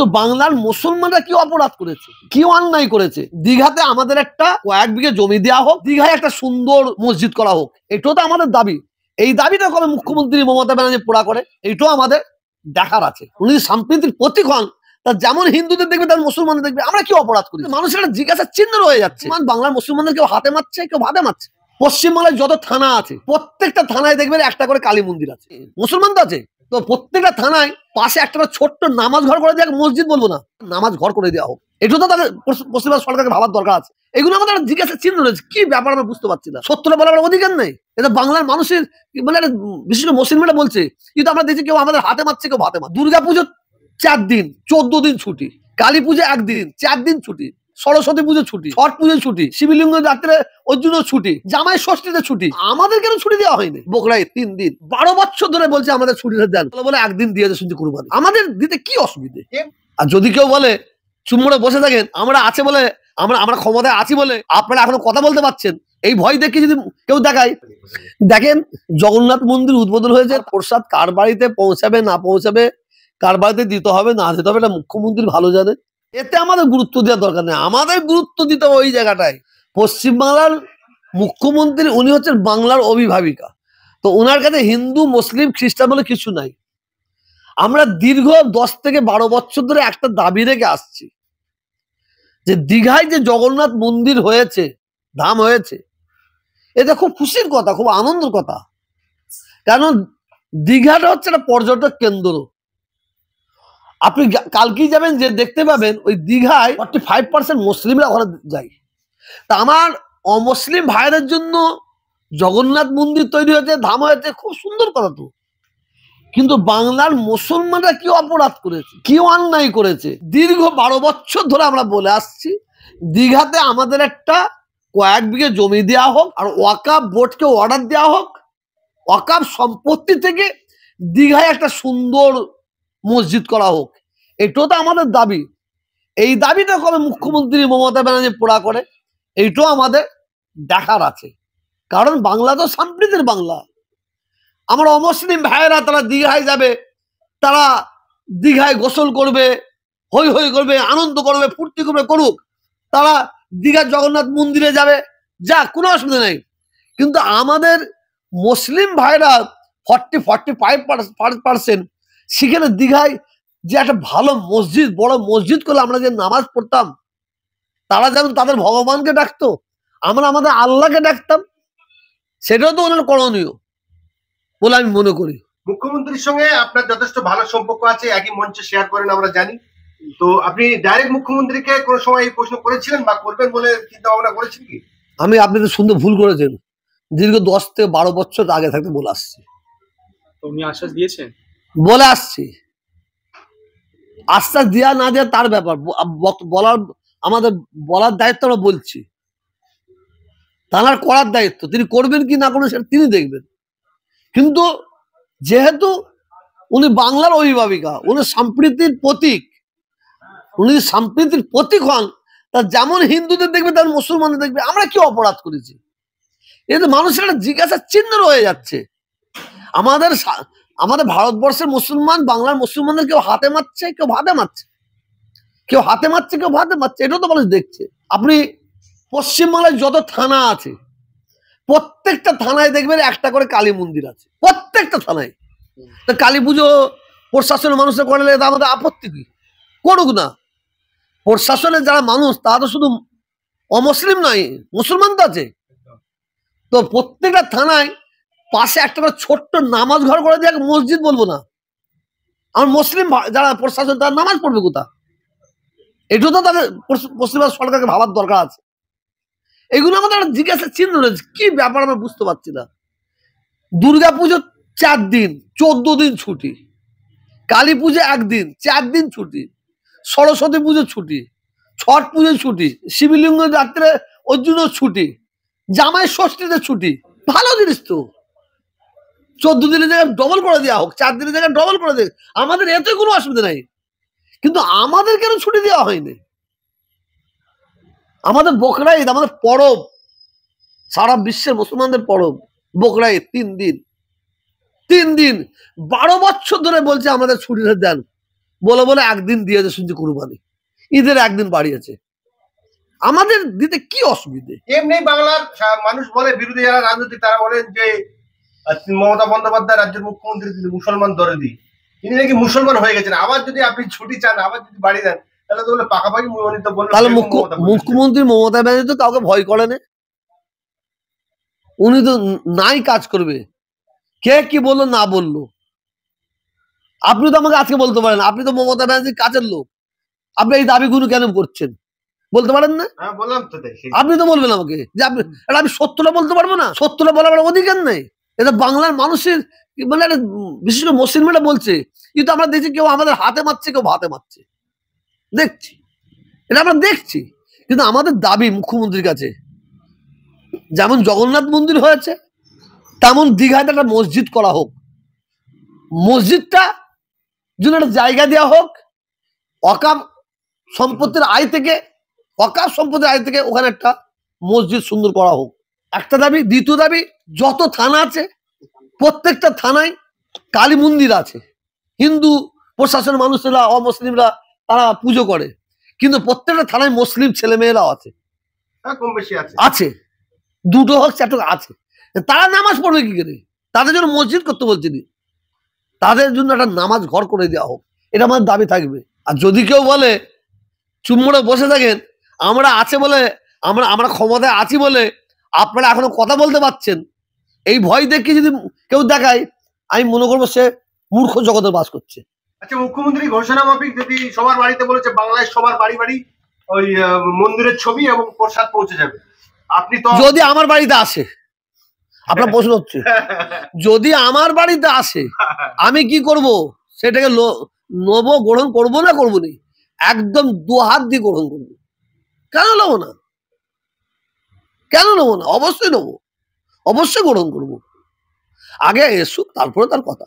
কিন্তু বাংলার মুসলমানরা কি অপরাধ করেছে, কি অন্যায় করেছে? দীঘাতে আমাদের একটা কয়েক বিঘে জমি দেওয়া হোক, দীঘায় একটা সুন্দর মসজিদ করা হোক, এটাও তো আমাদের দাবি। এই দাবিটা কবে মুখ্যমন্ত্রী মমতা ব্যানার্জি পুরা করে, এটাও আমাদের দেখার আছে। উনি সম্প্রীতির প্রতীক হন, তার যেমন হিন্দুদের দেখবে তেমন মুসলমানদের দেখবে। আমরা কি অপরাধ করি? মানুষের একটা জিজ্ঞাসার চিহ্ন রয়ে যাচ্ছে। বাংলার মুসলমানদের কেউ হাতে মারছে, কেউ ভাতে মারছে। পশ্চিমবাংলায় যত থানা আছে প্রত্যেকটা থানায় দেখবেন একটা করে কালী মন্দির আছে, মুসলমান তো আছে। তো প্রত্যেকটা থানায় পাশে একটা ছোট্ট নামাজ ঘর করে দেওয়া, মসজিদ বলবো না, নামাজ ঘর করে দেওয়া হোক। এটা তো তাদের পশ্চিমবঙ্গ সরকারকে ভাবার দরকার আছে। এগুলো আমাদের জিজ্ঞাসা চিহ্ন রয়েছে, কি ব্যাপার আমরা বুঝতে পারছি না। সত্যটা বলার অধিকার নেই। এটা বাংলার মানুষের মানে বিশেষ করে মুসলিমরা বলছে, কিন্তু আমরা দেখছি কেউ আমাদের হাতে মারছে, কেউ ভাতে মারছে। দুর্গাপুজো 4 দিন, 14 দিন ছুটি। কালী পুজো 1 দিন, 4 দিন ছুটি। সরস্বতী পুজো ছুটি, ছট পুজো ছুটি, শিবলিঙ্গ রাত্রে ওর জন্য ছুটি, জামাই ষষ্ঠীতে ছুটি। আমাদের কেন ছুটি দেওয়া হয়নি? বকরাই 3 দিন। 12 বছর ধরে বলছে আমাদের ছুটিটা দেন, বলে 1 দিন দিয়েছে শুনছি কুরবানি। আমাদের দিতে কি অসুবিধে? আর যদি কেউ বলে চুম্বরে বসে থাকেন, আমরা আছে বলে, আমরা ক্ষমতায় আছি বলে আপনারা এখনো কথা বলতে পারছেন, এই ভয় দেখে যদি কেউ দেখায়। দেখেন, জগন্নাথ মন্দির উদ্বোধন হয়েছে, প্রসাদ কার বাড়িতে পৌঁছাবে না পৌঁছাবে, কার বাড়িতে দিতে হবে না দিতে হবে, এটা মুখ্যমন্ত্রী ভালো জানে। এতে আমাদের গুরুত্ব দেওয়ার দরকার নেই, আমাদের গুরুত্ব দিতে হবে ওই জায়গাটায়। পশ্চিমবাংলার মুখ্যমন্ত্রী উনি হচ্ছেন বাংলার অভিভাবিকা, তো ওনার কাছে হিন্দু মুসলিম খ্রিস্টান বলে কিছু নাই। আমরা দীর্ঘ 10 থেকে 12 বছর ধরে একটা দাবি রেখে আসছি যে দীঘায় যে জগন্নাথ মন্দির হয়েছে, ধাম হয়েছে, এটা খুব খুশির কথা, খুব আনন্দের কথা। কারণ দীঘাটা হচ্ছে একটা পর্যটক কেন্দ্র। আপনি কালকেই যাবেন, যে দেখতে পাবেন ওই দীঘায় 45% মুসলিমরা ওখানে যায়। তা আমার অমুসলিম ভাইদের জন্য জগন্নাথ মন্দির তৈরি হয়েছে, ধাম হয়েছে, খুব সুন্দর কথা তো। কিন্তু বাংলার মুসলমানরা কি অপরাধ করেছে, কি অন্যায় করেছে? দীর্ঘ 12 বছর ধরে আমরা বলে আসছি, দীঘাতে আমাদের একটা কয়েক বিঘে জমি দেওয়া হোক, আর ওয়াকাফ বোর্ডকে অর্ডার দেওয়া হোক, ওয়াকাফ সম্পত্তি থেকে দীঘায় একটা সুন্দর মসজিদ করা হোক, এটাও তো আমাদের দাবি। এই দাবিটা কবে মুখ্যমন্ত্রী মমতা ব্যানার্জি পুরা করে, এইটাও আমাদের দেখার আছে। কারণ বাংলা তো সম্প্রীতির বাংলা। আমার অমুসলিম ভাইয়েরা তারা দীঘায় যাবে, তারা দীঘায় গোসল করবে, হই হই করবে, আনন্দ করবে, ফুর্তি করবে, করুক। তারা দীঘার জগন্নাথ মন্দিরে যাবে, যা, কোনো অসুবিধা নেই। কিন্তু আমাদের মুসলিম ভাইরা 45% সেখানে দীঘায় যে একটা ভালো মসজিদ, বড় মসজিদ করলে আমরা যে নামাজ পড়তাম, তারা যেমন তাদের ভগবানকে ডাকতো, আমরা আমাদের আল্লাহকে ডাকতাম, সেটাও তো ওনার করণীয় বলে আমি মনে করি। মুখ্যমন্ত্রীর সঙ্গে আপনার যথেষ্ট ভালো সম্পর্ক আছে, একই মঞ্চে শেয়ার করেন আমরা জানি। তো আপনি ডাইরেক্ট মুখ্যমন্ত্রীকে কোনো সময় এই প্রশ্ন করেছিলেন বা করবেন বলে চিন্তা ভাবনা করেছেন কি? আমি আপনাদের শুনতে ভুল করেছেন, দীর্ঘ 10 থেকে 12 বছর আগে থাকতে বলে আসছি। উনি আশ্বাস দিয়েছেন? বলে আসছি, আশ্বাস দেওয়া না দেওয়া তার ব্যাপার, বলার আমাদের বলার দায়িত্ব আমরা বলছি, তার করার দায়িত্ব। তিনি করবেন কি না করবেন সেটা তিনি দেখবেন। কিন্তু যেহেতু উনি বাংলার অভিভাবিকা, উনি সম্প্রীতির প্রতীক, উনি সম্প্রীতির প্রতীক হন, তার যেমন হিন্দুদের দেখবে তেমন মুসলমানদের দেখবে। আমরা কি অপরাধ করেছি? এতে মানুষের একটা জিজ্ঞাসার চিহ্ন রয়ে যাচ্ছে। আমাদের ভারতবর্ষের মুসলমান, বাংলার মুসলমানদের কেউ হাতে মারছে, কেউ ভাতে মারছে, কেউ হাতে মারছে, কেউ ভাতে মারছে, এটাও তো মানুষ দেখছে। আপনি পশ্চিমবাংলায় যত থানা আছে প্রত্যেকটা থানায় দেখবেন একটা করে কালী মন্দির আছে, প্রত্যেকটা থানায়। তা কালী পুজো প্রশাসনের মানুষের করলে আমাদের আপত্তি কি? করুক না। প্রশাসনের যারা মানুষ তারা তো শুধু অমুসলিম নয়, মুসলমান তো আছে। তো প্রত্যেকটা থানায় পাশে একটা করে ছোট্ট নামাজ ঘর করে দেওয়া, মসজিদ বলবো না, আমার মুসলিম যারা প্রশাসন তারা নামাজ পড়বে কোথা? এটাও তো তাদের পশ্চিমবঙ্গ সরকারকে ভাবার দরকার আছে। এগুলো আমাদের একটা জিজ্ঞাসা চিহ্ন রয়েছে, কি ব্যাপার আমরা বুঝতে পারছি না। দুর্গাপুজো 4 দিন, 14 দিন ছুটি। কালী পুজো 1 দিন, 4 দিন ছুটি। সরস্বতী পুজো ছুটি, ছট পুজো ছুটি, শিবলিঙ্গ রাত্রে ওর জন্য ছুটি, জামাই ষষ্ঠীতে ছুটি। ভালো জিনিস তো। 14 দিনের জায়গায় ডবল করে দেওয়া হোক, 4 দিনের জায়গায় ডবল করে দেয়, আমাদের এতে কোনো অসুবিধা নাই। কিন্তু আমাদের কেন ছুটি দেওয়া হয়নি? আমাদের বকরা ঈদ, আমাদের পরব, সারা বিশ্বের মুসলমানদের পরব বকরা ঈদ 3 দিন। 12 বছর ধরে বলছে আমাদের ছুটিটা দেন, বলে বলে একদিন দিয়েছে শুনছি কুরবানি, ঈদের একদিন বাড়িয়েছে। আমাদের দিতে কি অসুবিধে? এমনি বাংলার মানুষ বলে, বিরোধী যারা রাজনৈতিক তারা বলেন যে মমতা বন্দ্যোপাধ্যায় রাজ্যের মুখ্যমন্ত্রী তিনি মুসলমান দরদি, তিনি নাকি মুসলমান হয়ে গেছেন। আবার যদি আপনি ছুটি চান, আবার যদি বাড়ি দেন, তাহলে তো বলে পাকাপাকি উনি তো বললেন তাহলে মুখ্যমন্ত্রী মমতা ব্যানার্জি তো কাউকে ভয় করে না, উনি তো নাই কাজ করবে। কে কি বললো না বললো, আপনি তো আমাকে আজকে বলতে পারেন, আপনি তো মমতা ব্যানার্জির কাছের লোক, আপনি এই দাবিগুলো কেন করছেন বলতে পারেন না? বললাম তো, আপনি তো বলবেন আমাকে যে আমি সত্যটা বলতে পারবো না? সত্যটা বলার অধিকার নেই। এটা বাংলার মানুষের মানে বিশেষ করে মুসলিমরা বলছে, কিন্তু আমরা দেখছি কেউ আমাদের হাতে মারছে, কেউ ভাতে মারছে, দেখছি, এটা আমরা দেখছি। কিন্তু আমাদের দাবি মুখ্যমন্ত্রীর কাছে, যেমন জগন্নাথ মন্দির হয়েছে তেমন দীঘাতে একটা মসজিদ করা হোক, মসজিদটা জন্য একটা জায়গা দেওয়া হোক, অকাপ সম্পত্তির আয় থেকে, অকাপ সম্পত্তির আয় থেকে ওখানে একটা মসজিদ সুন্দর করা হোক, একটা দাবি। দ্বিতীয় দাবি, যত থানা আছে প্রত্যেকটা থানায় কালী মন্দির আছে, হিন্দু প্রশাসনের মানুষেরা অমুসলিমরা তারা পুজো করে, কিন্তু প্রত্যেকটা থানায় মুসলিম ছেলে মেয়েরাও আছে, কম বেশি আছে, আছে, দুটো হোক চারটো আছে, তারা নামাজ পড়বে কি করে? তাদের জন্য মসজিদ করতে বলছি, তাদের জন্য একটা নামাজ ঘর করে দেওয়া হোক, এটা আমাদের দাবি থাকবে। আর যদি কেউ বলে চুম্বড়ে বসে থাকেন, আমরা আছে বলে, আমরা ক্ষমতায় আছি বলে আপনারা এখনো কথা বলতে পারছেন, এই ভয় দেখে যদি কেউ দেখায়, আমি মনে করবো সে মূর্খ জগতে বাস করছে। আচ্ছা, মুখ্যমন্ত্রী ঘোষণা মাফিক যদি সবার বাড়িতে বলেছে বাংলায় সবার বাড়ি বাড়ি ওই মন্দিরের ছবি এবং প্রসাদ পৌঁছে যাবে, আপনি তো যদি আমার বাড়িতে আসে, আপনার প্রশ্ন হচ্ছে যদি আমার বাড়িতে আসে আমি কি করব? সেটাকে নেবো, গ্রহণ করবো না করবো না? একদম দু হাত দিয়ে গ্রহণ করবো। কেন নেবো না? কেন নেবো না? অবশ্যই নেবো, অবশ্যই গ্রহণ করবো। আগে এসুক, তারপরে তার কথা।